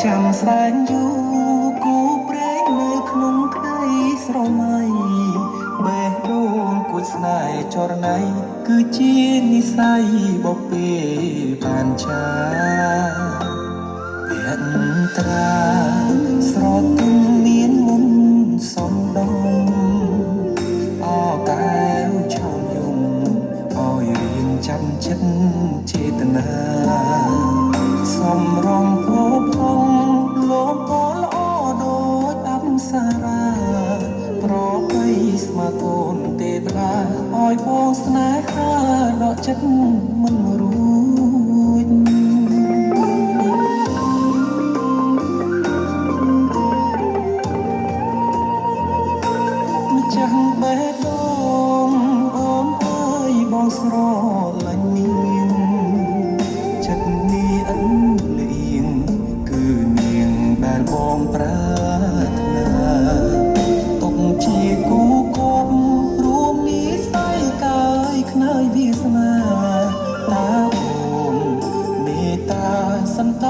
ចាំសែនយូរគូព្រេងនៅក្នុងក្តីស្រមៃបេះដូងគួចស្នេហ៍ចរណៃគឺជានិស័យបពេបានឆាភក្ត្រាស្រទន់មានមុនសំដងអកែវឆោមយំអោយរៀងចាំចិត្តចេតនាសំរងពោផងលោកក៏ល្អដូចអប្សរាប្របីស្មាកូនទេវតាឲ្យបងស្នេហាដកចិត្តមិនរួចម្ចាស់បេះដូងអូនអើយបងស្រឡាញ់នាងចិត្តនាងលៀងគឺនាងដែលបងប្រាថ្នាទុកជាគូគប់រួមនិស័យកាយខ្នើយវាសនាតាអូនមេត្តាសន្តា